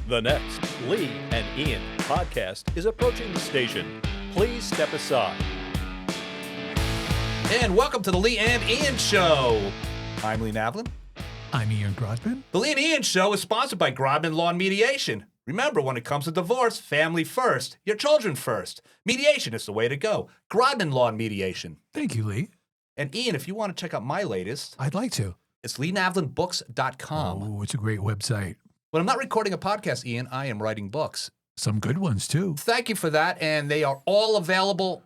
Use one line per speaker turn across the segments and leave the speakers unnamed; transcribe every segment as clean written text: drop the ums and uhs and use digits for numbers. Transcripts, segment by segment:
The next Lee and Ian podcast is approaching the station. Please step aside.
And welcome to the Lee and Ian Show. I'm Lee Navlin.
I'm Ian Grodman.
The Lee and Ian Show is sponsored by Grodman Law and Mediation. Remember, when it comes to divorce, family first, your children first. Mediation is the way to go. Grodman Law and Mediation.
Thank you, Lee.
And Ian, if you want to check out my latest,
I'd like to.
it's LeeNavlinBooks.com.
Oh, it's a great website.
When I'm not recording a podcast, Ian, I am writing books.
Some good ones, too.
Thank you for that, and they are all available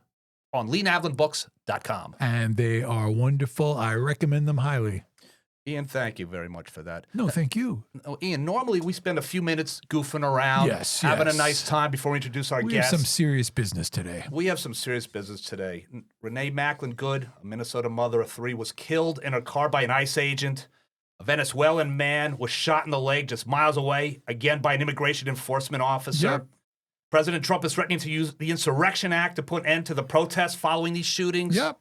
on LeeNavlinBooks.com.
And they are wonderful. I recommend them highly.
Ian, thank you very much for that.
No, thank you.
Oh, Ian, normally we spend a few minutes goofing around,
Yes,
having
yes.
a nice time before we introduce our
We have
guests.
some serious business today.
We have some serious business today. Renee Macklin Good, a Minnesota mother of three, was killed in her car by an ICE agent. A Venezuelan man was shot in the leg just miles away, again by an immigration enforcement officer.
Yep.
President Trump is threatening to use the Insurrection Act to put an end to the protests following these shootings.
Yep.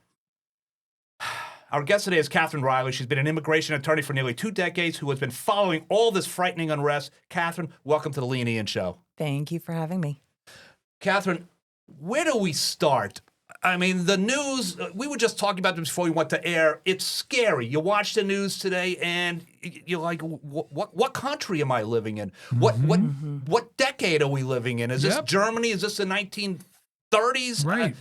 Our guest today is Catherine Reilly. She's been an immigration attorney for nearly 2 decades who has been following all this frightening unrest. Catherine, welcome to the Lee and Ian Show.
Thank you for having me.
Catherine, where do we start? I mean, the news, we were just talking about this before we went to air. It's scary. You watch the news today and you're like, what country am I living in? What decade are we living in? Is this
Yep.
Germany? Is this the 1930s?
Right.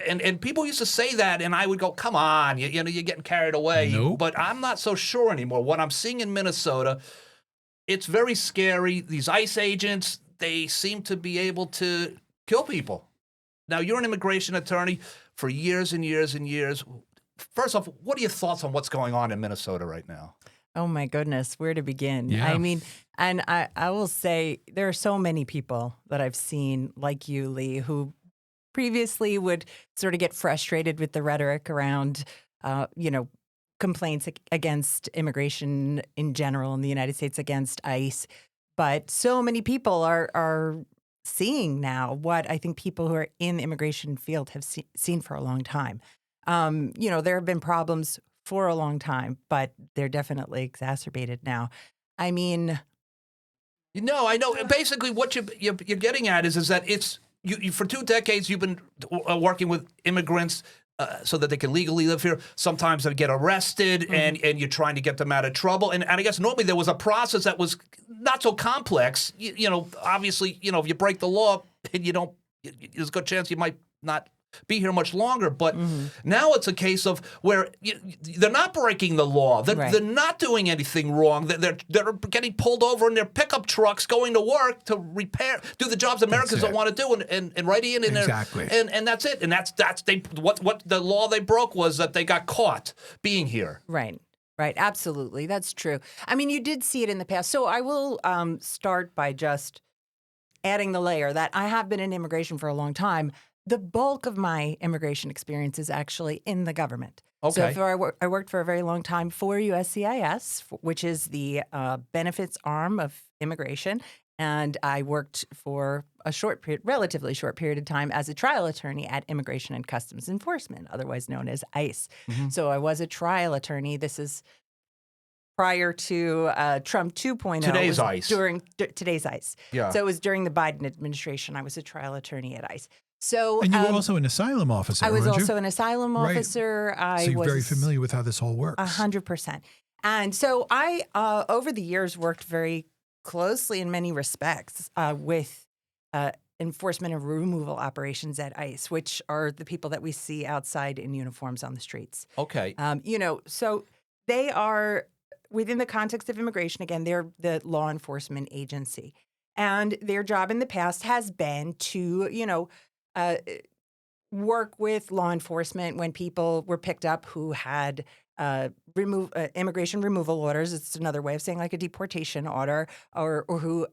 And people used to say that, and I would go, come on, you know, you're getting carried away.
Nope.
But I'm not so sure anymore. What I'm seeing in Minnesota, it's very scary. These ICE agents, they seem to be able to kill people. Now, you're an immigration attorney for years and years and years. First off, what are your thoughts on what's going on in Minnesota right now?
Oh my goodness, where to begin?
Yeah.
I mean, and I will say there are so many people that I've seen like you, Lee, who previously would sort of get frustrated with the rhetoric around, complaints against immigration in general in the United States against ICE. But so many people are seeing now what I think people who are in the immigration field have seen for a long time. There have been problems for a long time, but they're definitely exacerbated now. I mean,
No, I know. Basically, what you're getting at is that it's you for 2 decades you've been working with immigrants so that they can legally live here. Sometimes they get arrested, and you're trying to get them out of trouble. And I guess normally there was a process that was not so complex. Obviously, if you break the law, and there's a good chance you might not be here much longer. But now it's a case of where they're not breaking the law. They're not doing anything wrong. They're getting pulled over in their pickup trucks, going to work to do the jobs Americans don't want to do, and right in there.
Exactly.
And that's it. And that's what the law they broke was that they got caught being here.
right. Absolutely. That's true. I mean, you did see it in the past. So I will start by just adding the layer that I have been in immigration for a long time. The bulk of my immigration experience is actually in the government.
Okay.
So I worked for a very long time for USCIS, which is the benefits arm of immigration. And I worked for a relatively short period of time as a trial attorney at Immigration and Customs Enforcement, otherwise known as ICE. So I was a trial attorney. This is prior to Trump 2.0.
Today's ICE.
Today's ICE.
Yeah.
So it was during the Biden administration. I was a trial attorney at ICE. So,
And you were also an asylum officer,
I was
weren't
also
you?
an asylum
Right.
officer.
So you're very familiar with how this all works.
100%. And so I, over the years, worked very closely in many respects with enforcement and removal operations at ICE, which are the people that we see outside in uniforms on the streets.
Okay.
So they are, within the context of immigration, again, they're the law enforcement agency. And their job in the past has been to, work with law enforcement when people were picked up who had immigration removal orders. It's another way of saying like a deportation order, or who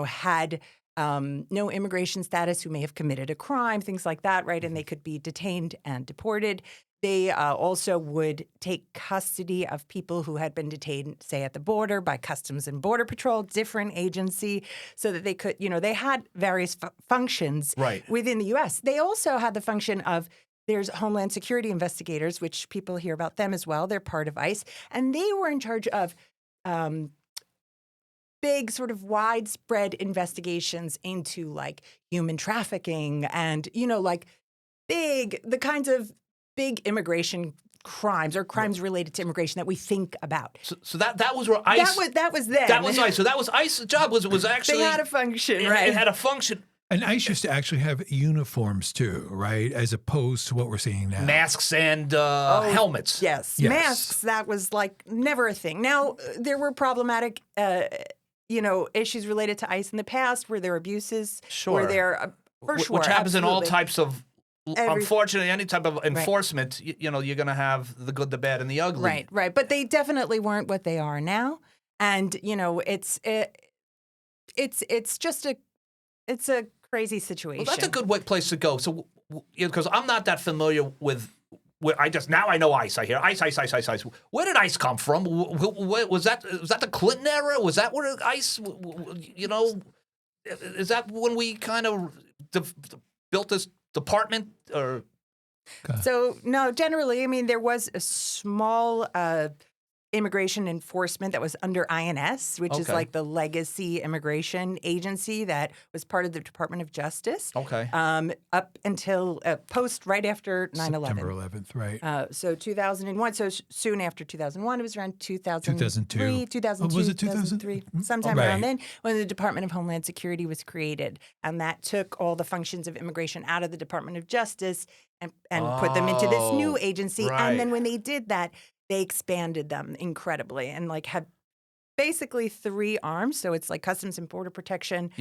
had no immigration status, who may have committed a crime, things like that, right? And they could be detained and deported. They also would take custody of people who had been detained, say, at the border by Customs and Border Patrol, different agency, so that they could, they had various functions within the U.S. They also had the function of, there's Homeland Security investigators, which people hear about them as well. They're part of ICE. And they were in charge of big sort of widespread investigations into like human trafficking and, like the kinds of big immigration crimes or crimes related to immigration that we think about.
So that was where ICE.
That was then.
That was ICE. So that was ICE's job. Was actually
they had a function, right?
It had a function.
And ICE used to actually have uniforms too, right? As opposed to what we're seeing now.
Masks and helmets.
Yes.
Yes.
Masks. That was like never a thing. Now there were problematic, issues related to ICE in the past. Were there abuses?
Sure.
Were there for sure?
Which happens in all
absolutely.
types of. Unfortunately, any type of enforcement, you're going to have the good, the bad, and the ugly.
Right. But they definitely weren't what they are now, and it's just a crazy situation.
Well, that's a good place to go. So, because I'm not that familiar with. Now I know ICE. I hear ICE. Where did ICE come from? Was that the Clinton era? Was that where ICE? Is that when we kind of built this department or?
So no, generally, I mean, there was a small immigration enforcement that was under INS, which is like the legacy immigration agency that was part of the Department of Justice.
Okay.
Up until right after 9/11.
September 11th, right.
So 2001. So soon after 2001, it was around 2003,
2002.
2002,
Was it
2003, sometime around then, when the Department of Homeland Security was created, and that took all the functions of immigration out of the Department of Justice and put them into this new agency.
Right.
And then when they did that, they expanded them incredibly and like had basically 3 arms. So it's like Customs and Border Protection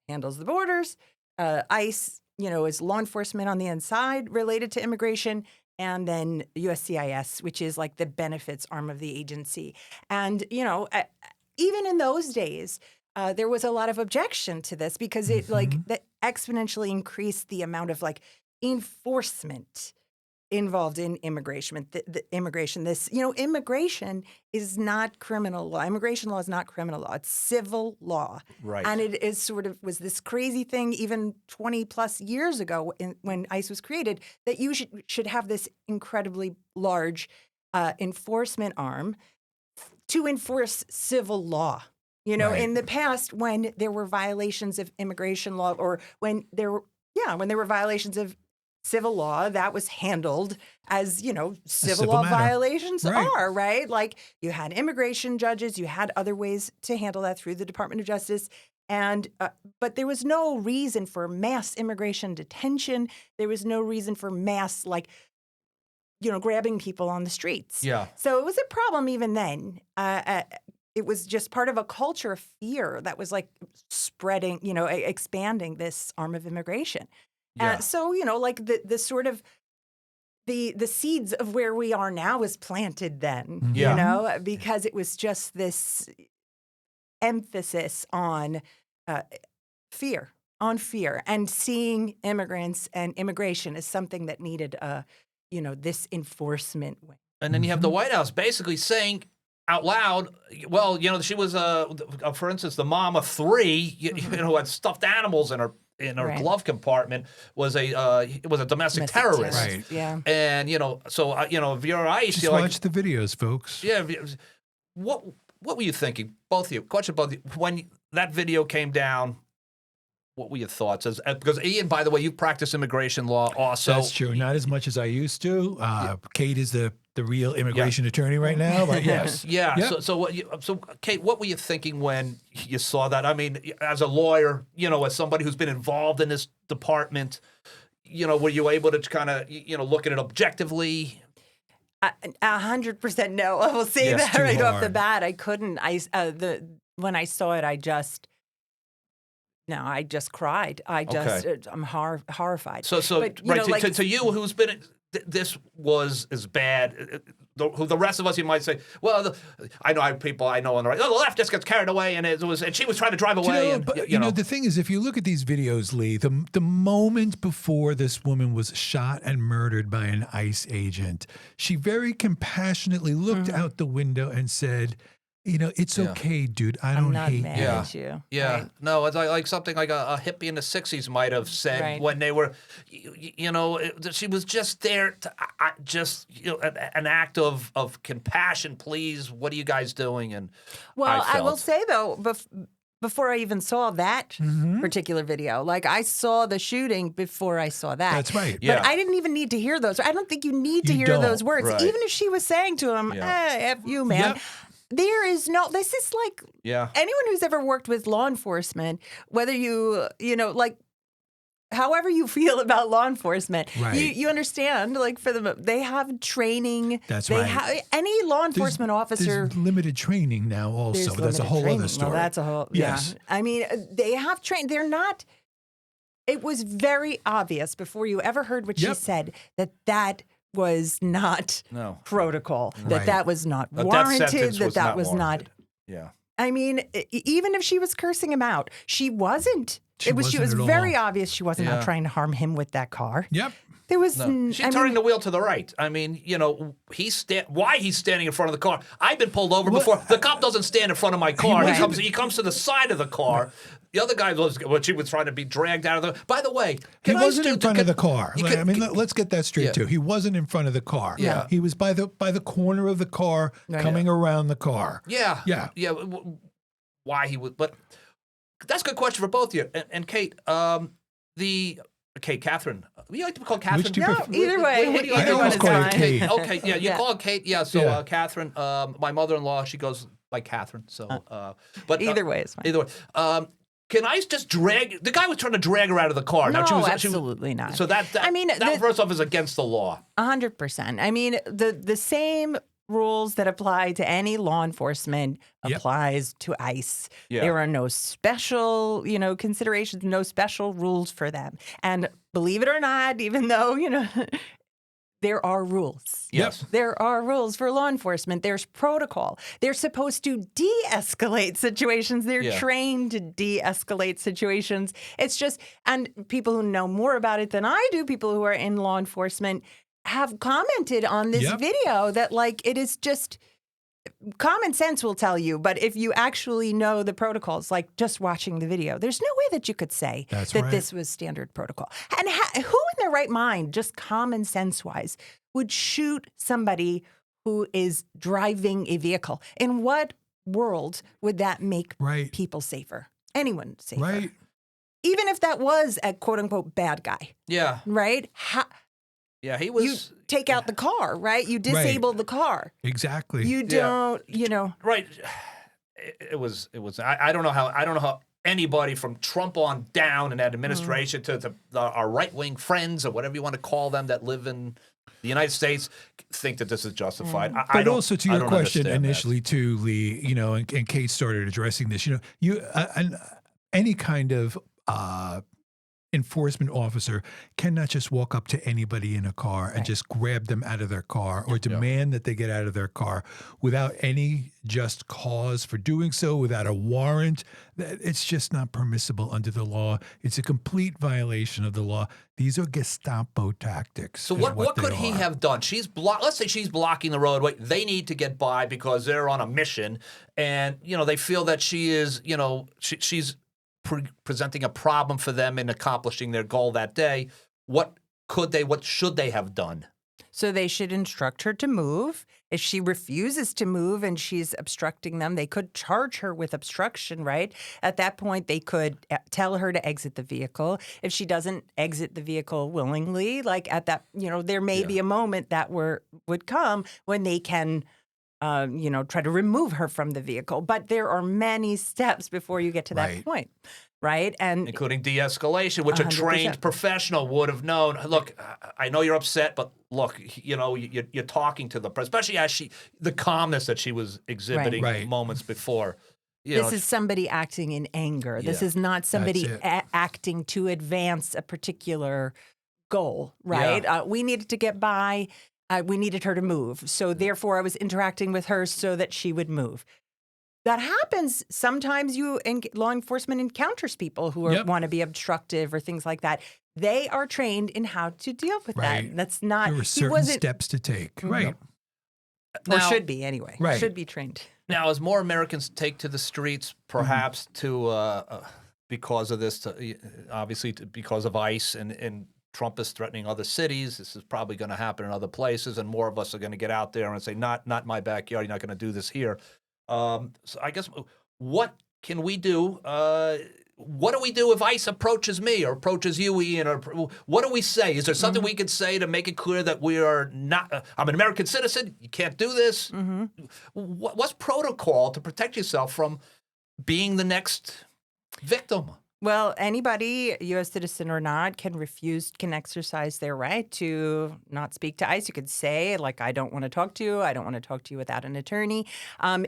handles the borders. ICE, is law enforcement on the inside related to immigration. And then USCIS, which is like the benefits arm of the agency. And, even in those days, there was a lot of objection to this because it that exponentially increased the amount of like enforcement involved in immigration. Immigration is not criminal law. Immigration law is not criminal law. It's civil law.
Right.
And it is was this crazy thing even 20 plus years ago when ICE was created that you should have this incredibly large enforcement arm to enforce civil law. In the past when there were violations of immigration law or when there were violations of civil law, that was handled as, civil law
matter.
violations
Right.
are, right? Like you had immigration judges, you had other ways to handle that through the Department of Justice. And but there was no reason for mass immigration detention. There was no reason for mass, grabbing people on the streets.
Yeah.
So it was a problem even then. It was just part of a culture of fear that was like spreading, expanding this arm of immigration.
Yeah.
So, like the sort of the seeds of where we are now was planted then, because it was just this emphasis on fear, and seeing immigrants and immigration as something that needed, this enforcement wing.
And then you have the White House basically saying out loud, well, she was, for instance, the mom of 3, who had stuffed animals in her
Right.
glove compartment was a domestic terrorist.
Right.
Yeah.
And if you're ICE,
Just
you're
watch the videos, folks.
yeah. What were you thinking, both of you? Question both of you. When that video came down, what were your thoughts? Because Ian, by the way, you practice immigration law also.
That's true. Not as much as I used to. Kate is the real immigration attorney right now, but yes.
Yeah.
Yep.
So Kate, what were you thinking when you saw that? I mean, as a lawyer, as somebody who's been involved in this department, were you able to kind of, look at it objectively?
100% no. I will say
Yes,
that
too
right off the
hard.
bat. I couldn't. When I saw it, I just cried. I'm horrified.
So
But,
right to you, who's been this was as bad. The rest of us, you might say, well, I know people I know on the right. The left just gets carried away, and she was trying to drive away.
The thing is, if you look at these videos, Lee, the moment before this woman was shot and murdered by an ICE agent, she very compassionately looked out the window and said, It's okay, dude. I
I'm
don't
not
hate
mad
you.
at you.
Yeah,
right?
no, it's like something like a hippie in the '60s might have said
Right.
when they were, she was just there to just an act of compassion. Please, what are you guys doing? And
Well, I will
felt-
say though, before I even saw that
Mm-hmm.
particular video, like I saw the shooting before I saw that.
That's right.
Yeah.
But I didn't even need to hear those. I don't think you need to
You
hear
don't.
those words.
Right.
Even if she was saying to him,
Yeah.
F you, man.
Yep.
There is no, this is like
Yeah.
anyone who's ever worked with law enforcement, whether like, however you feel about law enforcement,
Right.
you understand, like for them, they have training.
That's
they
right.
Any law enforcement officer.
There's limited training now also.
There's
That's a
limited
whole
training.
other story.
Well, that's a whole.
Yes.
Yeah. I mean, they have trained. They're not. It was very obvious before you ever heard what she
Yep.
said that was not
No.
protocol.
Right.
That was not
A death
warranted.
sentence
That
was
that
not
was
warranted.
not.
Yeah.
I mean, even if she was cursing him out, she wasn't. She was
wasn't at
very
all.
obvious she wasn't out
Yeah.
trying to harm him with that car.
Yep.
There was.
No. She's turning the wheel to the right. I mean, why he's standing in front of the car. I've been pulled over before. The cop doesn't stand in front of my car. He
wasn't-
comes to the side of the car. The other guy she was trying to be dragged out of the. By the way,
He
can I
wasn't
just
in
do-
front of the car.
you
Like,
can-
let's get that straight
Yeah.
too. He wasn't in front of the car.
Yeah.
He was by the corner of the car, coming around the car.
Yeah.
Yeah.
Yeah. Why he would, but that's a good question for both of you. And Kate, Catherine. You like to be called Catherine?
Which do you
No,
prefer?
either way.
What do you like
I
to
almost
call
call you
fine.
Kate.
Okay, yeah, you
Yeah.
call it Kate. Yeah, so
Yeah.
Catherine, my mother-in-law, she goes like Catherine. So, but
Either way is fine.
Either way. Can I just drag? The guy was trying to drag her out of the car.
No,
she was
absolutely not.
So that
I mean,
that first off is against the law.
100%. I mean, the same rules that apply to any law enforcement
Yep.
applies to ICE.
Yeah.
There are no special, considerations, no special rules for them. And believe it or not, even though, there are rules.
Yes.
There are rules for law enforcement. There's protocol. They're supposed to de-escalate situations. They're
Yeah.
trained to de-escalate situations. It's just, and people who know more about it than I do, people who are in law enforcement, have commented on this
Yep.
video that like it is just common sense will tell you, but if you actually know the protocols, like just watching the video, there's no way that you could say
That's
that
right.
this was standard protocol. And who in their right mind, just common sense wise, would shoot somebody who is driving a vehicle? In what world would that make
Right.
people safer? Anyone safer?
Right.
Even if that was a quote unquote bad guy,
Yeah.
right?
Yeah. He
You
was
take out the car, right? You disable the car.
Exactly.
You don't,
right. It was. I don't know how anybody from Trump on down in that administration to our right-wing friends or whatever you want to call them that live in the United States think that this is justified. I
But
don't-
also to
I
your
don't
question
understand that.
initially too, Lee, and Kate started addressing this, any kind of enforcement officer cannot just walk up to anybody in a car and just grab them out of their car or demand that they get out of their car without any just cause for doing so, without a warrant. It's just not permissible under the law. It's a complete violation of the law. These are Gestapo tactics.
So
is
what
they
could he
are.
have done? Let's say she's blocking the roadway. They need to get by because they're on a mission, and they feel that she is, she's presenting a problem for them in accomplishing their goal that day. What should they have done?
So they should instruct her to move. If she refuses to move and she's obstructing them, they could charge her with obstruction, right? At that point, they could tell her to exit the vehicle. If she doesn't exit the vehicle willingly, like at that, there may be a moment that would come when they can try to remove her from the vehicle. But there are many steps before you get to that
Right.
point, right? And
Including de-escalation, which a
100%.
trained professional would have known. Look, I know you're upset, but look, you're talking to the person, especially as the calmness that she was exhibiting
Right.
moments before.
this is somebody acting in anger. This
Yeah.
is not somebody
That's it.
acting to advance a particular goal, right? We needed to get by. We needed her to move. So therefore, I was interacting with her so that she would move. That happens. Sometimes law enforcement encounters people who
Yep.
want to be obstructive or things like that. They are trained in how to deal with
Right.
that. That's not,
There were
he
certain
wasn't,
steps to take. Right.
or
Now-
should be anyway.
Right.
Should be trained.
Now, as more Americans take to the streets, perhaps because of this, obviously because of ICE and Trump is threatening other cities, this is probably going to happen in other places, and more of us are going to get out there and say, not my backyard, you're not going to do this here. So I guess, what can we do? What do we do if ICE approaches me or approaches you, Ian? Or what do we say? Is there something we could say to make it clear that we are not? I'm an American citizen. You can't do this. What's protocol to protect yourself from being the next victim?
Well, anybody, U.S. citizen or not, can exercise their right to not speak to ICE. You could say, like, I don't want to talk to you. I don't want to talk to you without an attorney.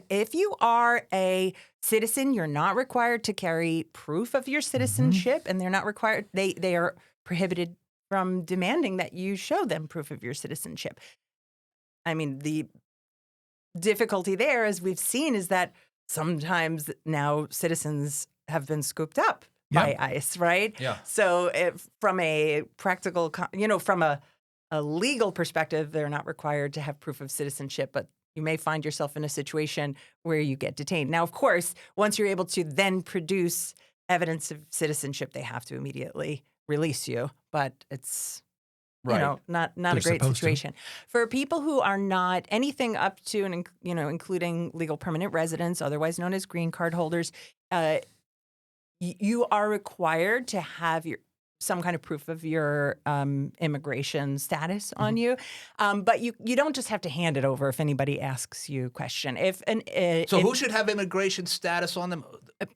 If you are a citizen, you're not required to carry proof of your citizenship, and they're not required. They are prohibited from demanding that you show them proof of your citizenship. I mean, the difficulty there, as we've seen, is that sometimes now citizens have been scooped up by ICE, right?
Yeah.
So from a practical, from a legal perspective, they're not required to have proof of citizenship, but you may find yourself in a situation where you get detained. Now, of course, once you're able to then produce evidence of citizenship, they have to immediately release you, but it's not a great situation. For people who are not anything up to and including legal permanent residents, otherwise known as green card holders, you are required to have some kind of proof of your immigration status on you, but you don't just have to hand it over if anybody asks you a question.
Who should have immigration status on them?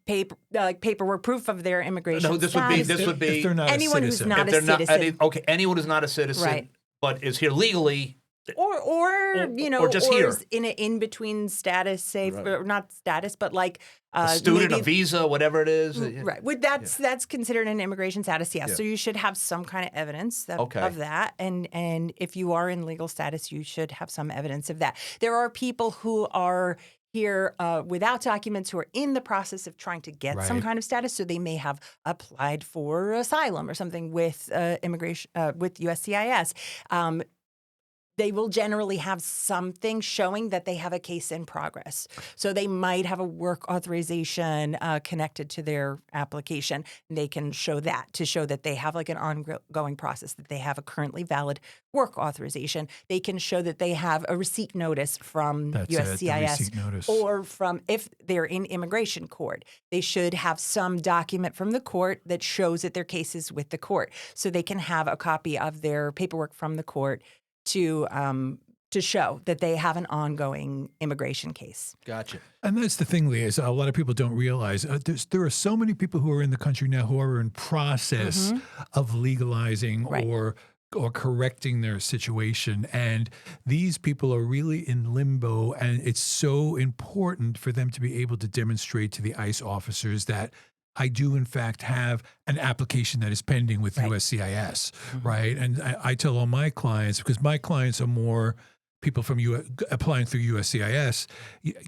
Paperwork, proof of their immigration.
No, this
status.
would be
if they're not
anyone
a
who's
citizen.
not a citizen.
Anyone who's not a citizen,
Right.
but is here legally.
Or
just here.
Is in an in-between status, say, or not status, but like
A student,
maybe,
a visa, whatever it is.
Right. That's considered an immigration status, yes.
Yeah.
So you should have some kind of evidence of that. And if you are in legal status, you should have some evidence of that. There are people who are here without documents who are in the process of trying to get some kind of status. So they may have applied for asylum or something with immigration, with USCIS. They will generally have something showing that they have a case in progress. So they might have a work authorization connected to their application. They can show that to show that they have like an ongoing process, that they have a currently valid work authorization. They can show that they have a receipt notice from USCIS
the receipt notice.
or from, if they're in immigration court, they should have some document from the court that shows that their case is with the court. So they can have a copy of their paperwork from the court to show that they have an ongoing immigration case.
Gotcha.
And that's the thing, Leah, is a lot of people don't realize there are so many people who are in the country now who are in process of legalizing or correcting their situation. And these people are really in limbo. And it's so important for them to be able to demonstrate to the ICE officers that I do, in fact, have an application that is pending with USCIS, right? And I tell all my clients, because my clients are more people from applying through USCIS,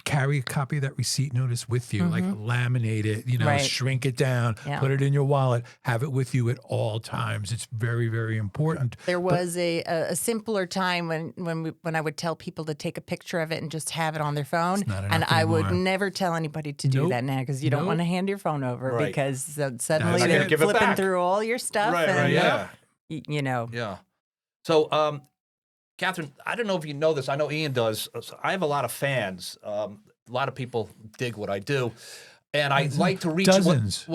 carry a copy of that receipt notice with you, like laminate it, shrink it down, put it in your wallet, have it with you at all times. It's very, very important.
There was a simpler time when I would tell people to take a picture of it and just have it on their phone. And I would never tell anybody to do that now, because you don't want to hand your phone over because suddenly they're flipping through all your stuff.
Yeah. So, Catherine, I don't know if you know this. I know Ian does. I have a lot of fans. A lot of people dig what I do. And I like to reach
dozens.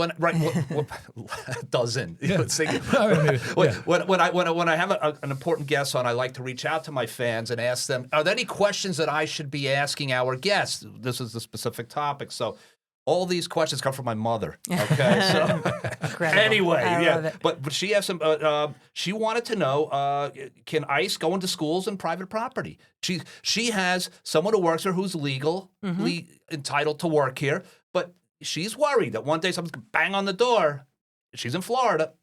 Dozen.
Yeah.
When I have an important guest on, I like to reach out to my fans and ask them, are there any questions that I should be asking our guests? This is the specific topic. So all these questions come from my mother. Okay, so anyway,
I love it.
But she has some. She wanted to know: can ICE go into schools and private property? She has someone who works here who's legally entitled to work here, but she's worried that one day someone's gonna bang on the door. She's in Florida.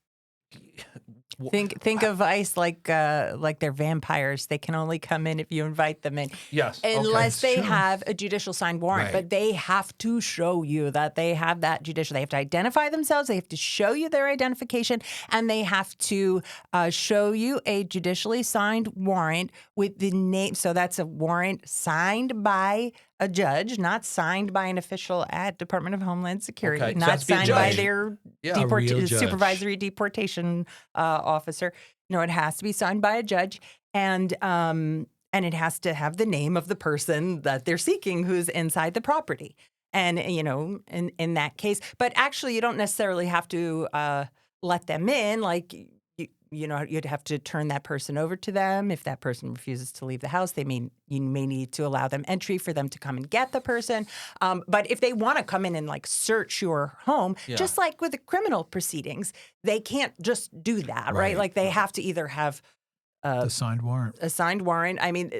Think of ICE like they're vampires. They can only come in if you invite them in.
Yes. Okay.
Unless they
Sure.
have a judicial signed warrant.
Right.
But they have to show you that they have that judicial. They have to identify themselves. They have to show you their identification. And they have to show you a judicially signed warrant with the name. So that's a warrant signed by a judge, not signed by an official at Department of Homeland Security,
Okay, so
not
that's be a
signed by
judge.
their
Yeah, a
real judge.
supervisory deportation officer. No, it has to be signed by a judge, and it has to have the name of the person that they're seeking who's inside the property. And in that case, but actually, you don't necessarily have to let them in. Like you'd have to turn that person over to them. If that person refuses to leave the house, you may need to allow them entry for them to come and get the person. But if they want to come in and like search your home, just like with the criminal proceedings, they can't just do that, right? Like they have to either have
The signed warrant.
a signed warrant. I mean,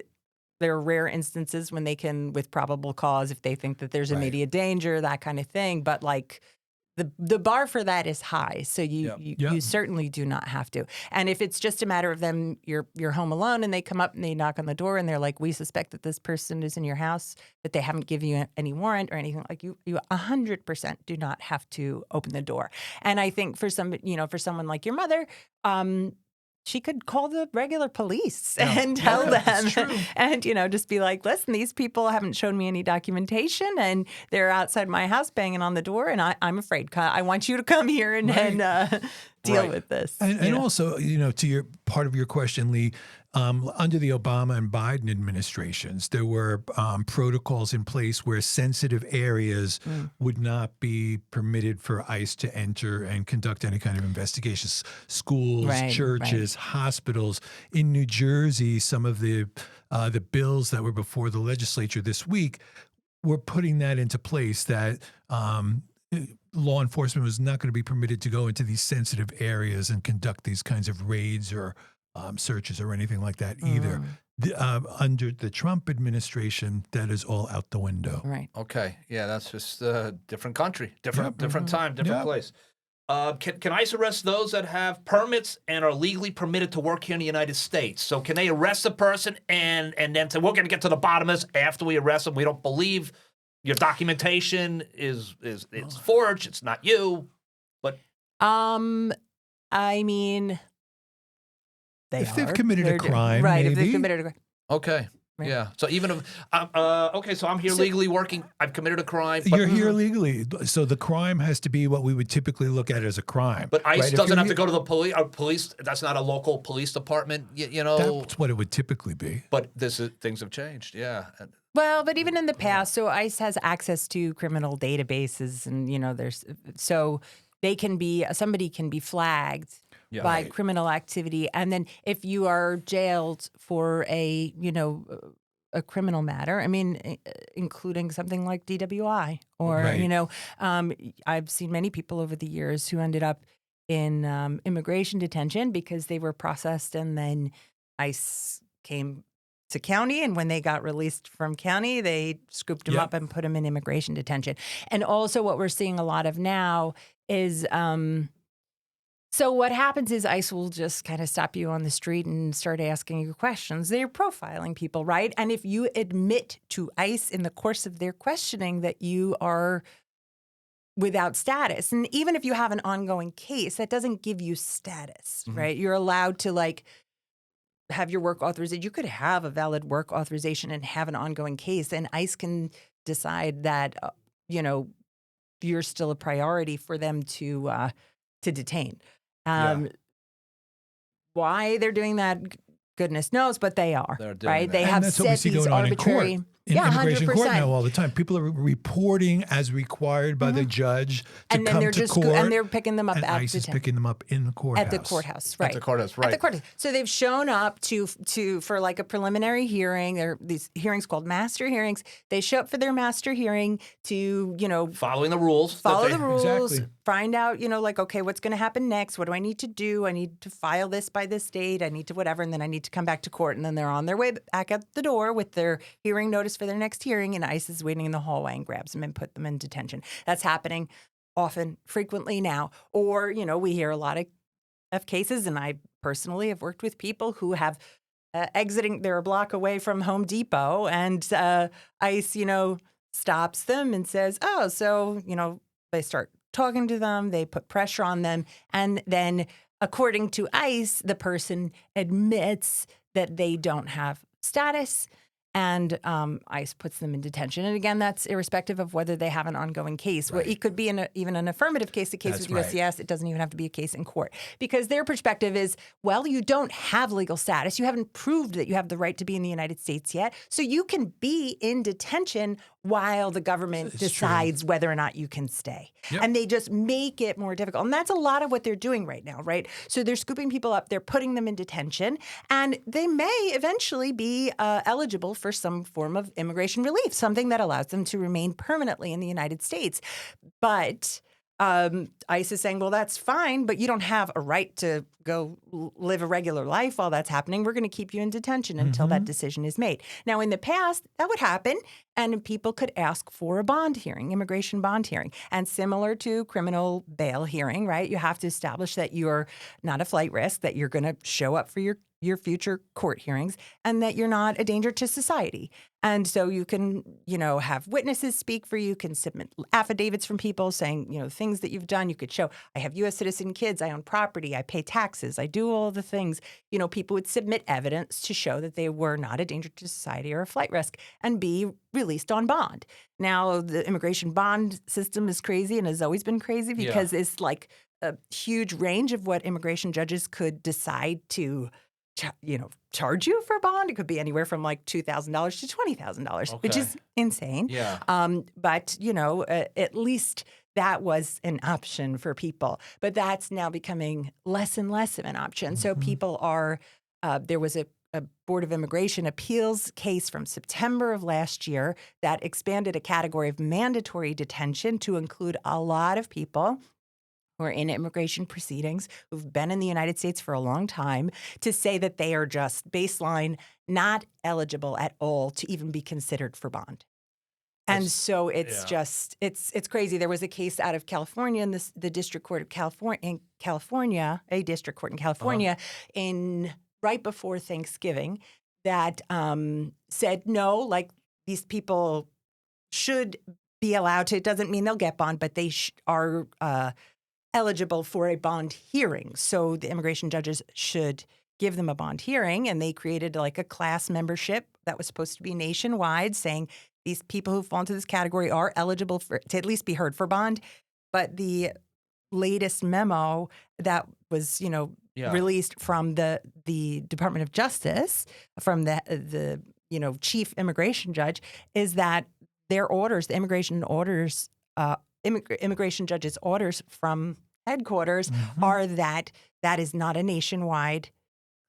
there are rare instances when they can, with probable cause, if they think that there's immediate danger, that kind of thing. But like the bar for that is high, so you certainly do not have to. And if it's just a matter of them, you're home alone, and they come up and they knock on the door and they're like, "We suspect that this person is in your house, but they haven't given you any warrant or anything," like you 100% do not have to open the door. And I think for someone like your mother, she could call the regular police and tell them, and just be like, "Listen, these people haven't shown me any documentation, and they're outside my house banging on the door, and I'm afraid. I want you to come here and deal with this."
And also, to your part of your question, Lee, under the Obama and Biden administrations, there were protocols in place where sensitive areas would not be permitted for ICE to enter and conduct any kind of investigations. Schools, churches, hospitals. In New Jersey, some of the bills that were before the legislature this week were putting that into place, that law enforcement was not going to be permitted to go into these sensitive areas and conduct these kinds of raids or searches or anything like that either. Under the Trump administration, that is all out the window.
Right.
Okay. Yeah, that's just a different country, different time, different place. Can ICE arrest those that have permits and are legally permitted to work here in the United States? So can they arrest a person and then say, "We're going to get to the bottom of this after we arrest them. We don't believe your documentation is forged. It's not you." But
I mean,
if they've committed a crime,
right?
maybe.
If they've committed a crime,
okay.
Right.
Yeah. So even if okay, so I'm here legally working. I've committed a crime. But,
You're here legally, so the crime has to be what we would typically look at as a crime.
But ICE
right?
doesn't have to go to the police. Or police. That's not a local police department.
That's what it would typically be.
But things have changed. Yeah.
well, but even in the past, so ICE has access to criminal databases, and somebody can be flagged by criminal activity, and then if you are jailed for a criminal matter, I mean, including something like DWI, or I've seen many people over the years who ended up in immigration detention because they were processed, and then ICE came to county, and when they got released from county, they scooped them up and put them in immigration detention. And also, what we're seeing a lot of now is. So what happens is ICE will just kind of stop you on the street and start asking you questions. They're profiling people, right? And if you admit to ICE in the course of their questioning that you are without status, and even if you have an ongoing case, that doesn't give you status, right? You're allowed to have your work authorization. You could have a valid work authorization and have an ongoing case, and ICE can decide that, you're still a priority for them to detain. Why they're doing that, goodness knows, but they are, right?
That.
They
And
have
that's what we
set
see
these
going on in
arbitrary.
court. In immigration
100%.
court now all the time. People are reporting as required by the judge to
and then
come
they're
to
just
court.
and they're picking them up
and
at
ICE
the
is picking them up in the courthouse.
at the courthouse, right?
At the courthouse, right?
At the courthouse. So they've shown up for like a preliminary hearing. There are these hearings called master hearings. They show up for their master hearing to
following the rules.
follow the rules,
Exactly.
find out okay, what's going to happen next? What do I need to do? I need to file this by this date. I need to whatever, and then I need to come back to court. And then they're on their way back at the door with their hearing notice for their next hearing, and ICE is waiting in the hallway and grabs them and put them in detention. That's happening often, frequently now. Or, we hear a lot of of cases, and I personally have worked with people who have exiting, they're a block away from Home Depot, and ICE, stops them and says, oh, so, they start talking to them, they put pressure on them, and then according to ICE, the person admits that they don't have status, and ICE puts them in detention. And again, that's irrespective of whether they have an ongoing case.
Right.
It could be even an affirmative case, a case
That's
with USCIS. It doesn't even have to be a case in court. Because their perspective is, well, you don't have legal status. You haven't proved that you have the right to be in the United States yet. So you can be in detention while the government decides whether or not you can stay.
Yep.
And they just make it more difficult. And that's a lot of what they're doing right now, right? So they're scooping people up, they're putting them in detention, and they may eventually be eligible for some form of immigration relief, something that allows them to remain permanently in the United States. But ICE is saying, well, that's fine, but you don't have a right to go live a regular life while that's happening. We're going to keep you in detention until that decision is made. Now, in the past, that would happen, and people could ask for a bond hearing, immigration bond hearing. And similar to criminal bail hearing, right, you have to establish that you're not a flight risk, that you're going to show up for your future court hearings, and that you're not a danger to society. And so you can, have witnesses speak for you, can submit affidavits from people saying, things that you've done. You could show, I have U.S. citizen kids, I own property, I pay taxes, I do all the things. People would submit evidence to show that they were not a danger to society or a flight risk and be released on bond. Now, the immigration bond system is crazy and has always been crazy because it's like a huge range of what immigration judges could decide to charge you for bond. It could be anywhere from like $2,000 to $20,000, which is insane.
Yeah.
But at least that was an option for people. But that's now becoming less and less of an option. So people are. There was a Board of Immigration Appeals case from September of last year that expanded a category of mandatory detention to include a lot of people who are in immigration proceedings, who've been in the United States for a long time, to say that they are just baseline not eligible at all to even be considered for bond. And so it's just, it's crazy. There was a case out of California in the District Court of California, a district court in California, right before Thanksgiving, that said, no, like these people should be allowed to, it doesn't mean they'll get bond, but they are eligible for a bond hearing. So the immigration judges should give them a bond hearing, and they created like a class membership that was supposed to be nationwide, saying these people who fall into this category are eligible to at least be heard for bond. But the latest memo that was, released from the Department of Justice, from the chief immigration judge, is that their orders, the immigration orders, immigration judges' orders from headquarters are that is not a nationwide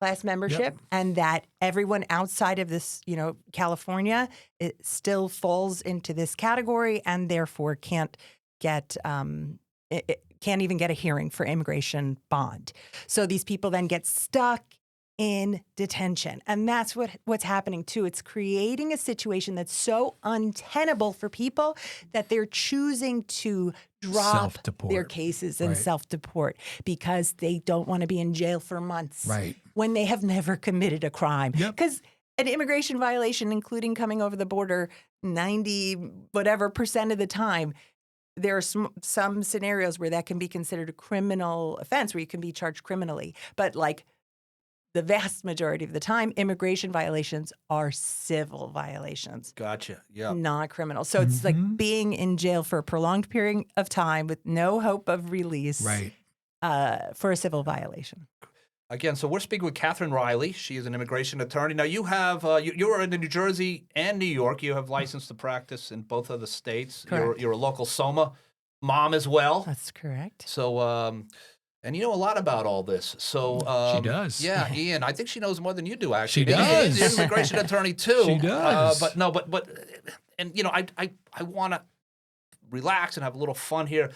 class membership, and that everyone outside of this, California, it still falls into this category, and therefore can't get can't even get a hearing for immigration bond. So these people then get stuck in detention. And that's what's happening too. It's creating a situation that's so untenable for people that they're choosing to drop their cases and self-deport because they don't want to be in jail for months when they have never committed a crime. Because an immigration violation, including coming over the border 90% of the time, there are some scenarios where that can be considered a criminal offense, where you can be charged criminally. But like the vast majority of the time, immigration violations are civil violations.
Gotcha. Yeah.
Not criminal. So it's like being in jail for a prolonged period of time with no hope of release for a civil violation.
Again, so we're speaking with Catherine Reilly. She is an immigration attorney. Now, you have you're in New Jersey and New York. You have license to practice in both of the states. You're a local SOMA mom as well.
That's correct.
So, and you know a lot about all this. So
she does.
Yeah, Ian, I think she knows more than you do. Actually,
She does.
She's an immigration attorney too.
She does.
But I want to relax and have a little fun here,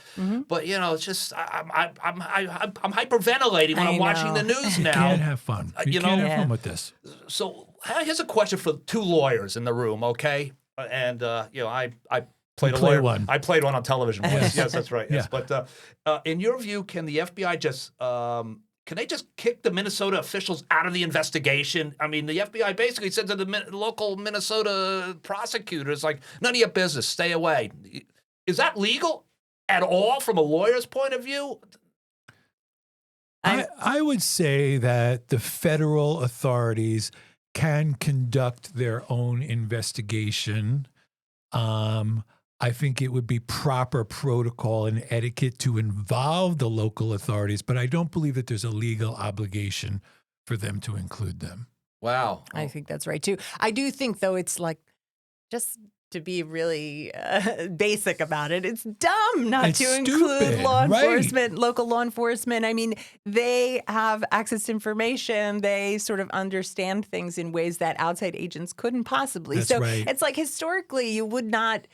but it's just I'm hyperventilating when I'm watching the news now.
You can't have fun. You can't have fun with this.
So here's a question for two lawyers in the room, okay? And I played a lawyer. I played one on television once. Yes, that's right. Yes, but in your view, can the FBI just can they just kick the Minnesota officials out of the investigation? I mean, the FBI basically said to the local Minnesota prosecutors, like, none of your business, stay away. Is that legal at all from a lawyer's point of view?
I would say that the federal authorities can conduct their own investigation. I think it would be proper protocol and etiquette to involve the local authorities, but I don't believe that there's a legal obligation for them to include them.
Wow.
I think that's right too. I do think, though, it's like, just to be really basic about it, it's dumb not
It's
to
stupid,
include law
right.
enforcement, local law enforcement. I mean, they have access to information. They sort of understand things in ways that outside agents couldn't possibly.
That's
so
right.
it's like, historically, you would not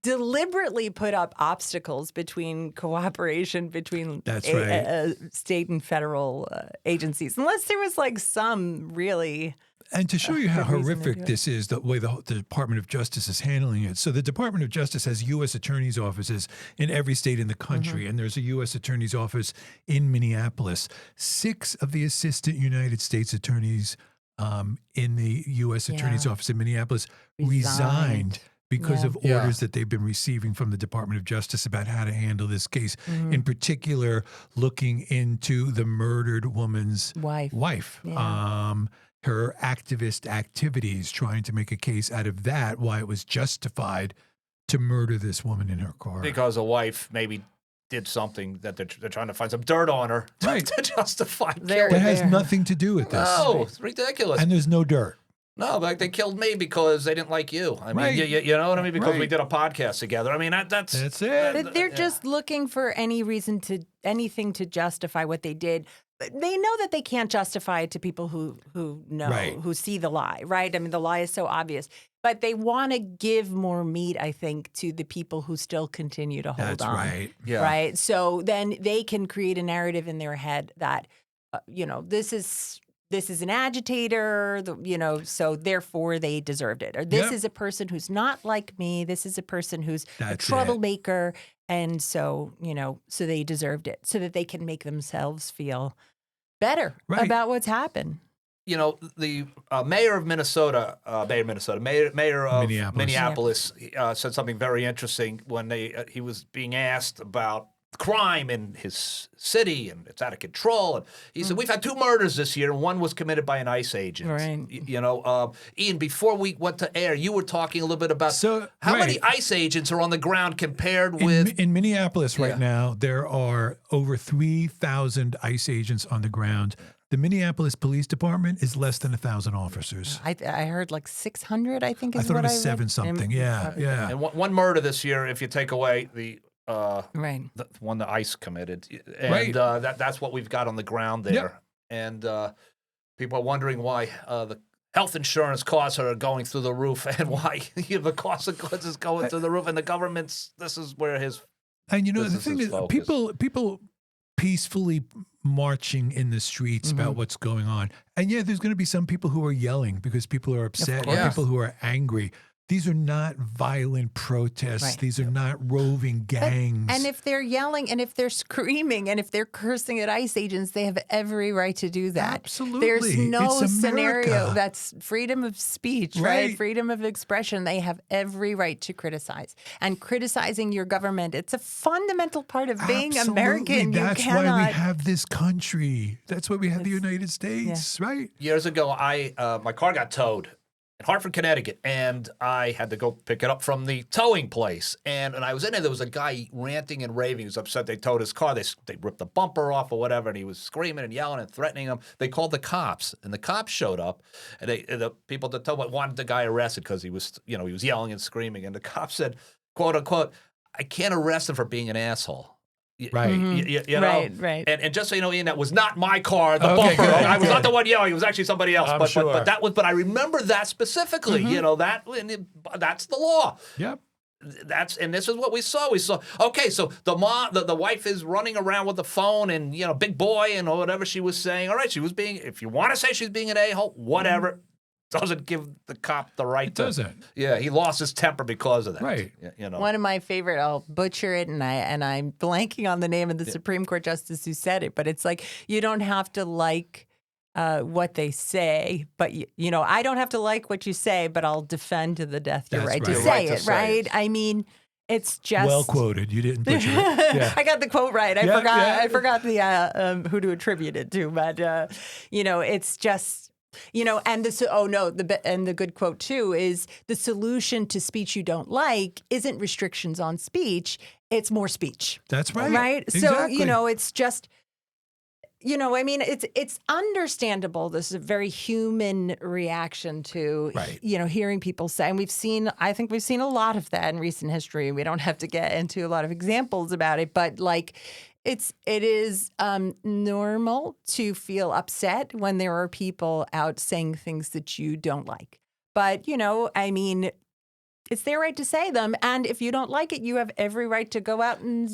deliberately put up obstacles between cooperation between
That's right.
State and federal agencies, unless there was like some really...
And to show you how
good reason to do
horrific
it.
this is, the way the Department of Justice is handling it. So the Department of Justice has U.S. attorney's offices in every state in the country, and there's a U.S. attorney's office in Minneapolis. 6 of the assistant United States attorneys in the U.S. attorney's office in Minneapolis resigned because of orders that they've been receiving from the Department of Justice about how to handle this case, in particular looking into the murdered woman's wife. Her activist activities, trying to make a case out of that, why it was justified to murder this woman in her car.
Because the wife maybe did something that they're trying to find some dirt on her to justify killing
That
her.
has nothing to do with this.
No, it's ridiculous.
And there's no dirt.
No, like they killed me because they didn't like you. I mean, you know what I mean? Because we did a podcast together. I mean, that's
it.
They're just looking for anything to justify what they did. They know that they can't justify it to people who know, who see the lie, right? I mean, the lie is so obvious. But they want to give more meat, I think, to the people who still continue to hold on.
That's right.
Yeah.
Right? So then they can create a narrative in their head that, this is an agitator, so therefore they deserved it. Or this is a person who's not like me. This is a person who's a troublemaker. And so, so they deserved it, so that they can make themselves feel better about what's happened.
The mayor of Minnesota, mayor of Minneapolis said something very interesting when he was being asked about crime in his city and it's out of control. And he said, we've had 2 murders this year, and one was committed by an ICE agent.
Right.
Ian, before we went to air, you were talking a little bit about how many ICE agents are on the ground compared with...
In Minneapolis right now, there are over 3,000 ICE agents on the ground. The Minneapolis Police Department is less than 1,000 officers.
I heard like 600, I think is
I thought
what
it
I
was 7 something. Yeah.
And one murder this year, if you take away the one that ICE committed, and that's what we've got on the ground there. And people are wondering why the health insurance costs are going through the roof, and why the cost of goods is going through the roof, and the government's. This is where his.
And the thing is, people peacefully marching in the streets about what's going on, and there's going to be some people who are yelling because people are upset, or people who are angry. These are not violent protests.
Right.
These are not roving gangs.
And if they're yelling and if they're screaming and if they're cursing at ICE agents, they have every right to do that.
Absolutely.
There's no
It's
scenario
America.
that's freedom of speech, right? Freedom of expression. They have every right to criticize. And criticizing your government, it's a fundamental part of being American.
That's why we have this country. That's why we have the United States, right?
Years ago, my car got towed in Hartford, Connecticut, and I had to go pick it up from the towing place. And when I was in there was a guy ranting and raving. He was upset they towed his car. They ripped the bumper off or whatever, and he was screaming and yelling and threatening them. They called the cops, and the cops showed up, and the people that towed wanted the guy arrested because he was yelling and screaming. And the cops said, quote unquote, I can't arrest him for being an asshole.
Right.
You know?
Right.
And just so you know, Ian, that was not my car, the bumper.
Good,
I was not the one yelling. It was actually somebody else.
I'm
But
sure.
that was. But I remember that specifically. That's the law.
Yep.
And this is what we saw. Okay, so the mom, the wife is running around with the phone and big boy and whatever she was saying. All right, she was being. If you want to say she's being an a-hole, whatever. doesn't give the cop the right
It
to.
doesn't.
Yeah, he lost his temper because of that.
Right.
You know.
One of my favorite, I'll butcher it, and I'm blanking on the name of the Supreme Court justice who said it, but it's like, you don't have to like what they say, but you know, I don't have to like what you say, but I'll defend to the death your
That's
right
right.
to
Your
say
right to
it,
say
right?
it.
I mean, it's just
Well quoted. You didn't butcher it. Yeah.
I got the quote right.
Yeah, yeah.
I forgot the who to attribute it to, but you know, it's just. You know, and the good quote too is the solution to speech you don't like isn't restrictions on speech; it's more speech.
That's right.
Right.
Exactly.
So you know, it's just. You know, I mean, it's understandable. This is a very human reaction to,
Right.
you know, hearing people say, and I think we've seen a lot of that in recent history. We don't have to get into a lot of examples about it, but like, it is normal to feel upset when there are people out saying things that you don't like. But, you know, I mean, it's their right to say them. And if you don't like it, you have every right to go out and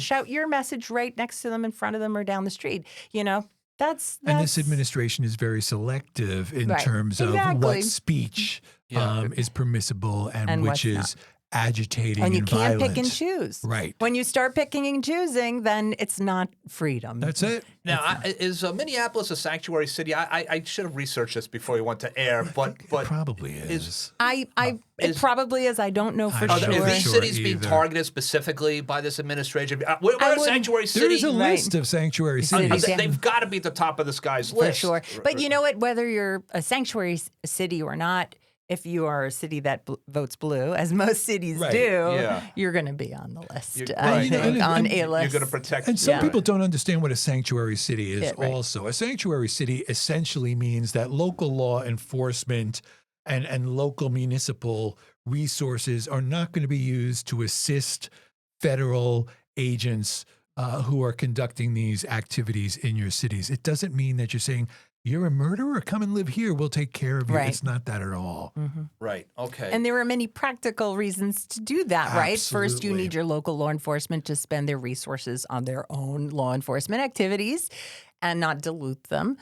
shout your message right next to them, in front of them, or down the street. You know, that's
And this administration is very selective in
Right.
terms of
Exactly.
what speech is permissible and
what's
which is agitating
and you
and
can't
violent.
pick and choose.
Right.
When you start picking and choosing, then it's not freedom.
That's it.
Now, is Minneapolis a sanctuary city? I should have researched this before we went to air, but
It probably is.
It probably is. I don't know for
I'm
sure.
Are
sure.
these cities being
either.
targeted specifically by this administration? We're a
wouldn't-
sanctuary
There
city.
is a list of sanctuary cities.
Cities.
They've got to be at the top of this guy's
For
list.
sure. But you know what? Whether you're a sanctuary city or not, if you are a city that votes blue, as most cities
Right.
do,
Yeah.
you're going to be on the list.
You're-
I
right.
think,
And-
on
and
a list.
You're going to protect.
And some
Yeah.
people don't understand what a sanctuary city is
Yeah, right.
also. A sanctuary city essentially means that local law enforcement and local municipal resources are not going to be used to assist federal agents who are conducting these activities in your cities. It doesn't mean that you're saying, you're a murderer, come and live here, we'll take care of you.
Right.
It's not that at all.
Right. Okay.
And there are many practical reasons to do that, right? First, you
Absolutely.
need your local law enforcement to spend their resources on their own law enforcement activities and not dilute them.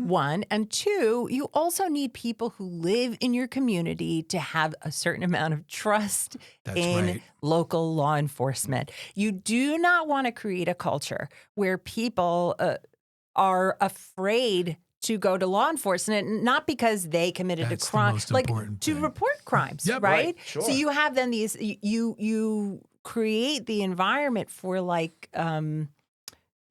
One. And two, you also need people who live in your community to have a certain amount of trust
That's
in
right.
local law enforcement. You do not want to create a culture where people are afraid to go to law enforcement, not because they committed
That's
a
the
crime,
most
like
important
to
thing.
report crimes,
Yep.
right?
Right, sure.
So you have then these, you create the environment for like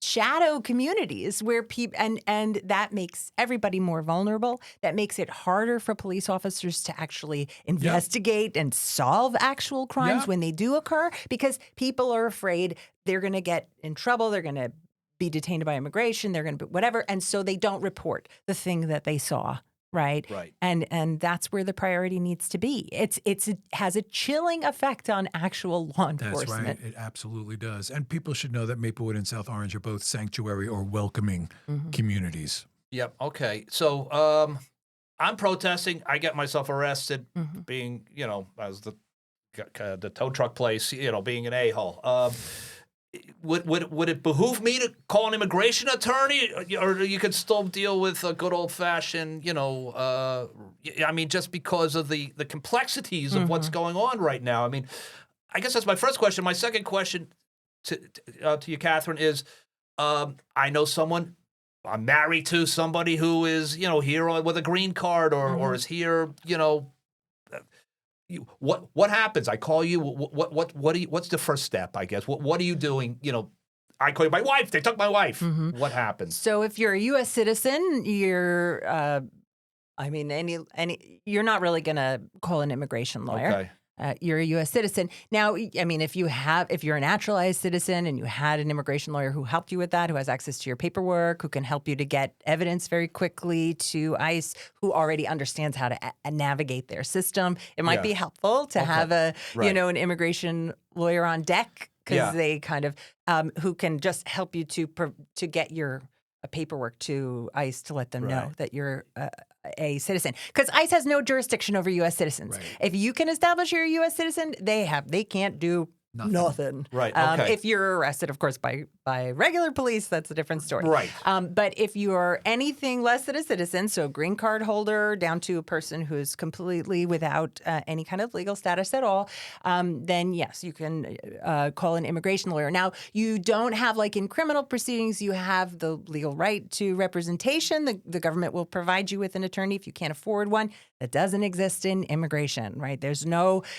shadow communities where people, and that makes everybody more vulnerable. That makes it harder for police officers to actually investigate and solve actual crimes
Yeah.
when they do occur, because people are afraid they're going to get in trouble. They're going to be detained by immigration. They're going to be whatever. And so they don't report the thing that they saw. Right.
Right.
And that's where the priority needs to be. It has a chilling effect on actual law
That's
enforcement.
right. It absolutely does. And people should know that Maplewood and South Orange are both sanctuary or welcoming communities.
Yep. Okay. So I'm protesting. I get myself arrested, being, as the tow truck place, being an a-hole. Would it behoove me to call an immigration attorney, or you could still deal with a good old fashioned, just because of the complexities of what's going on right now? I mean, I guess that's my first question. My second question to you, Catherine, is I know someone. I'm married to somebody who is, here with a green card or is here, what happens? I call you. What's the first step? I guess. What are you doing? I call you my wife. They took my wife. What happens?
So if you're a U.S. citizen, you're, you're not really going to call an immigration lawyer.
Okay.
You're a U.S. citizen. Now, I mean, if you're a naturalized citizen and you had an immigration lawyer who helped you with that, who has access to your paperwork, who can help you to get evidence very quickly to ICE, who already understands how to navigate their system, it might be helpful to have an immigration lawyer on deck, because they kind of who can just help you to get your paperwork to ICE to let them know that you're a citizen, because ICE has no jurisdiction over U.S. citizens.
Right.
If you can establish you're a U.S. citizen, they can't do nothing.
Right, okay.
If you're arrested, of course, by by regular police, that's a different story.
Right.
But if you are anything less than a citizen, so green card holder down to a person who's completely without any kind of legal status at all, then yes, you can call an immigration lawyer. Now, you don't have, like in criminal proceedings, you have the legal right to representation. The government will provide you with an attorney if you can't afford one. That doesn't exist in immigration, right?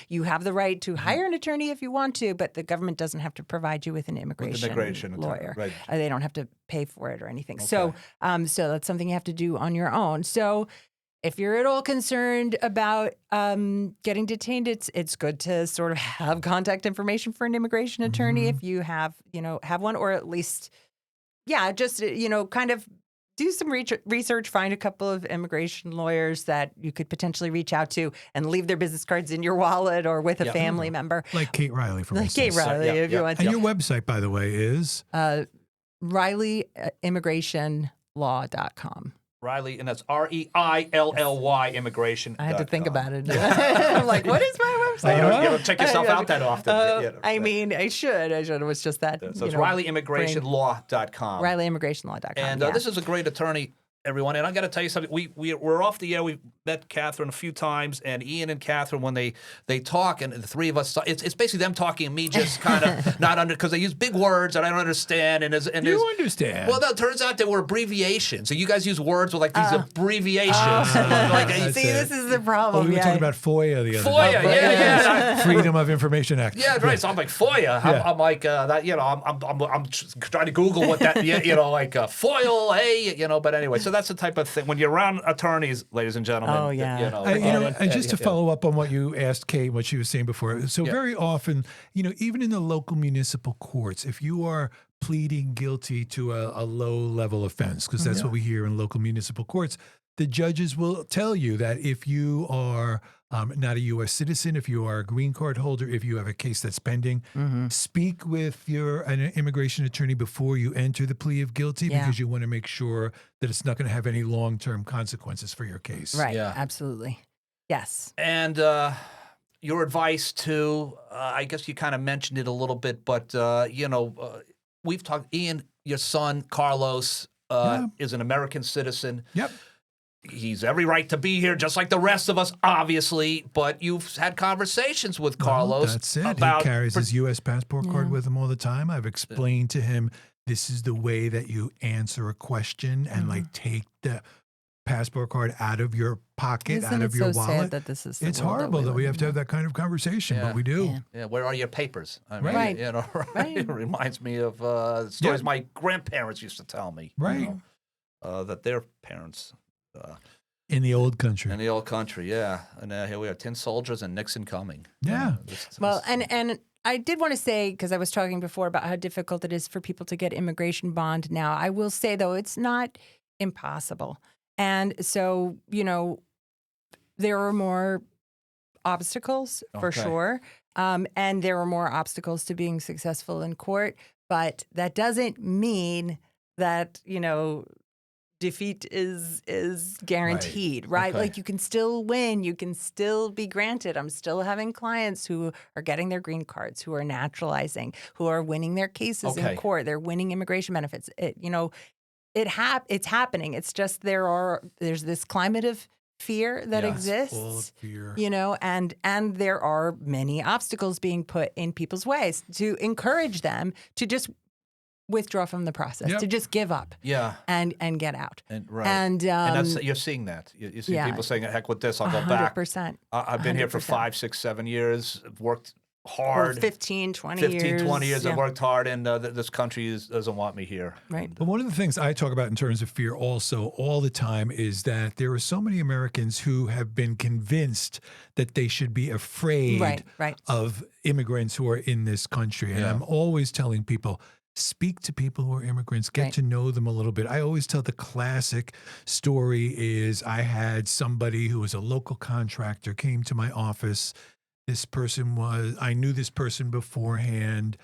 You have the right to hire an attorney if you want to, but the government doesn't have to provide you with an immigration lawyer.
Right.
They don't have to pay for it or anything. So that's something you have to do on your own. So if you're at all concerned about getting detained, it's good to sort of have contact information for an immigration attorney if you have one, or at least, just, kind of do some research, find a couple of immigration lawyers that you could potentially reach out to and leave their business cards in your wallet or with a family member.
Like Kate Reilly, for instance.
Kate Reilly, if you want to.
And your website, by the way, is?
ReillyImmigrationLaw.com.
Reilly, and that's Reilly immigration.
I had to think about it. I'm like, what is my website?
You don't check yourself out that often.
I mean, I should. It was just that.
So it's ReillyImmigrationLaw.com.
ReillyImmigrationLaw.com.
And this is a great attorney, everyone. And I got to tell you something. We're off the air. We've met Catherine a few times, and Ian and Catherine, when they talk, and the three of us, it's basically them talking and me just kind of not under, because they use big words that I don't understand. And
you understand.
Well, no, it turns out they were abbreviations. So you guys use words with like these abbreviations.
This is the problem.
We were talking about FOIA the other
FOIA,
day.
yeah.
Freedom of Information Act.
Yeah, right. So I'm like FOIA. I'm like that. I'm trying to Google what that. Like foil. Hey, But anyway, so that's the type of thing when you're around attorneys, ladies and gentlemen.
Oh yeah.
And just to follow up on what you asked Kate, what she was saying before. So very often, even in the local municipal courts, if you are pleading guilty to a low-level offense, because that's what we hear in local municipal courts, the judges will tell you that if you are not a U.S. citizen, if you are a green card holder, if you have a case that's pending, speak with an immigration attorney before you enter the plea of guilty, because you want to make sure that it's not going to have any long-term consequences for your case.
Right. Yeah. Absolutely. Yes.
And your advice to, I guess you kind of mentioned it a little bit, but we've talked. Ian, your son Carlos is an American citizen.
Yep.
He's every right to be here, just like the rest of us, obviously. But you've had conversations with Carlos.
That's it. He carries his U.S. passport card with him all the time. I've explained to him this is the way that you answer a question and like take the passport card out of your pocket, out of your wallet.
Sad that this is
it's horrible that we have to have that kind of conversation, but we do.
Yeah. Where are your papers? I mean,
right.
It reminds me of stories my grandparents used to tell me.
Right.
That their parents.
In the old country.
In the old country, yeah. And here we are, 10 soldiers and Nixon coming.
Yeah.
And I did want to say, because I was talking before about how difficult it is for people to get immigration bond now, I will say, though, it's not impossible. And so, there are more obstacles for sure. And there are more obstacles to being successful in court. But that doesn't mean that, defeat is guaranteed, right?
Okay.
Like you can still win, you can still be granted. I'm still having clients who are getting their green cards, who are naturalizing, who are winning their cases in court. They're winning immigration benefits. It's happening. It's just there's this climate of fear that exists,
full of fear.
And there are many obstacles being put in people's ways to encourage them to just withdraw from the process, to just give up, and get out.
And that's, you're seeing that. You see people saying, "Heck with this, I'll go back."
100%.
I've been here for 5, 6, 7 years. I've worked hard.
15, 20 years.
I've worked hard, and this country doesn't want me here.
Right.
But one of the things I talk about in terms of fear also all the time is that there are so many Americans who have been convinced that they should be afraid of immigrants who are in this country. And I'm always telling people, speak to people who are immigrants, get to know them a little bit. I always tell the classic story is I had somebody who was a local contractor came to my office. I knew this person beforehand.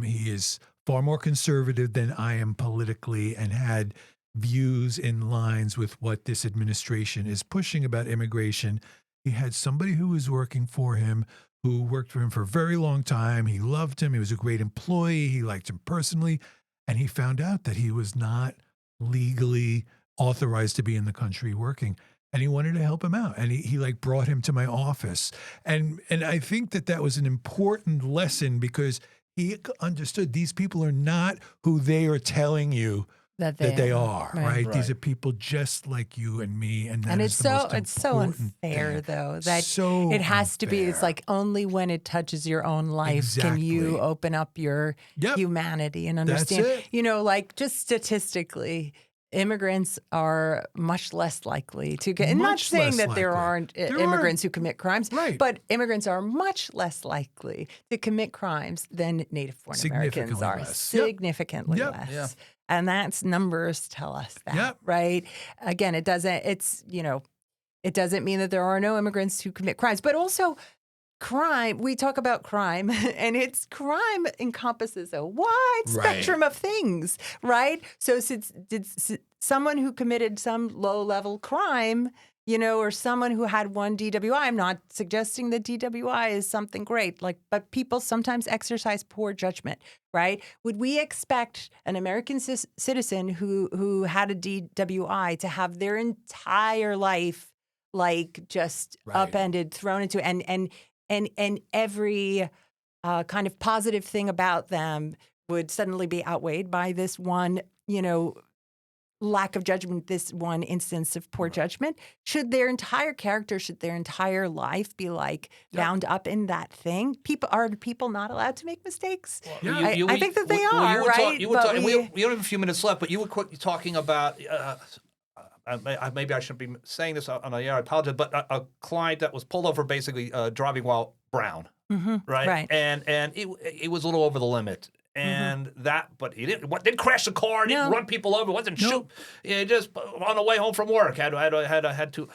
He is far more conservative than I am politically and had views in lines with what this administration is pushing about immigration. He had somebody who was working for him who worked for him for a very long time. He loved him. He was a great employee. He liked him personally. and he found out that he was not legally authorized to be in the country working. And he wanted to help him out. And he like brought him to my office. And I think that was an important lesson because he understood these people are not who they are telling you that they are, right? These are people just like you and me. And
it's so unfair though that it has to be. It's like only when it touches your own life can you open up your humanity and understand.
That's it.
You know, like just statistically, immigrants are much less likely to get. I'm not saying that there aren't immigrants who commit crimes, but immigrants are much less likely to commit crimes than native-born Americans are. Significantly less.
Yeah.
And that's numbers tell us that, right? Again, it doesn't mean that there are no immigrants who commit crimes, but also crime. We talk about crime, and crime encompasses a wide spectrum of things, right? So did someone who committed some low-level crime, you know, or someone who had one DWI, I'm not suggesting that DWI is something great, but people sometimes exercise poor judgment, right? Would we expect an American citizen who had a DWI to have their entire life just upended, thrown into, and every kind of positive thing about them would suddenly be outweighed by this one, you know, lack of judgment, this one instance of poor judgment? Should their entire character, should their entire life be bound up in that thing? Are people not allowed to make mistakes?
Well,
I think that they are, right?
We only have a few minutes left, but you were talking about, maybe I shouldn't be saying this on the air, I apologize, but a client that was pulled over basically driving while brown, right? And it was a little over the limit. And but he didn't crash the car, didn't run people over, wasn't shoot. Yeah, just on the way home from work had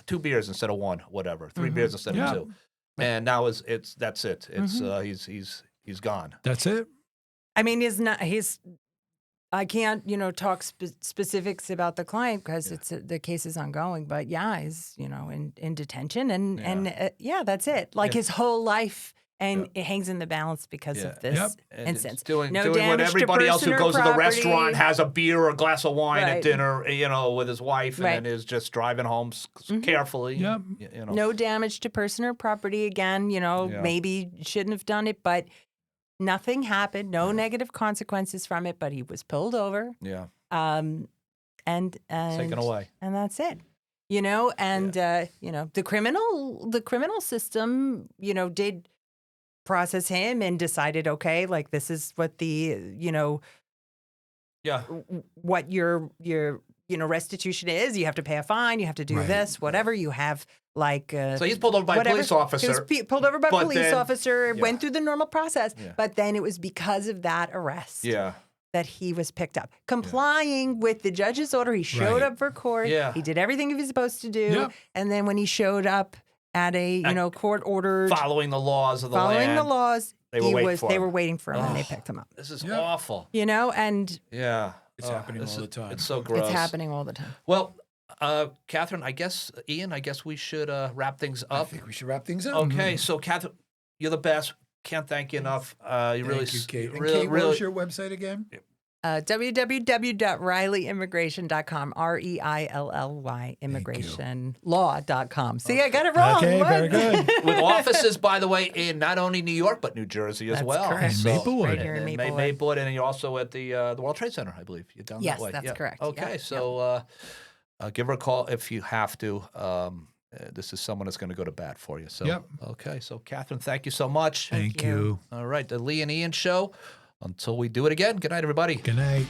two beers instead of one, whatever, 3 beers instead of 2, and now that's it. It's he's gone.
That's it.
I mean, I can't talk specifics about the client because the case is ongoing. But he's in detention and that's it. His whole life. And it hangs in the balance because of this instance.
Doing what everybody else who goes to the restaurant has a beer or a glass of wine at dinner, with his wife, and then is just driving home carefully.
No damage to person or property. Again, maybe shouldn't have done it, but nothing happened. No negative consequences from it. But he was pulled over. And
taken away.
And that's it. The criminal system, did process him and decided, okay, this is what what your restitution is. You have to pay a fine. You have to do this, whatever you have.
So he's pulled over by a police officer.
He was pulled over by a police officer. Went through the normal process, but then it was because of that arrest. That he was picked up, complying with the judge's order. He showed up for court. He did everything he was supposed to do, and then when he showed up at a court ordered
following the laws of the land. They were waiting for him
and they picked him up.
This is awful.
And
it's happening all the time.
It's so gross.
It's happening all the time.
Well, Catherine, Ian, I guess we should wrap things up.
I think we should wrap things up.
Okay, so Catherine, you're the best. Can't thank you enough.
Thank you, Kate. And Kate, what was your website again?
www.reillyimmigration.com, REILLY immigrationlaw.com. See, I got it wrong.
Okay, very good.
With offices, by the way, in not only New York, but New Jersey as well.
Correct.
And Maplewood.
Right here in
Maplewood. And you're also at the World Trade Center, I believe. You're down that way.
Yes, that's correct.
Okay, so give her a call if you have to. This is someone that's going to go to bat for you. So, okay, so Catherine, thank you so much.
Thank you.
All right, the Lee and Ian Show. Until we do it again, good night, everybody.
Good night.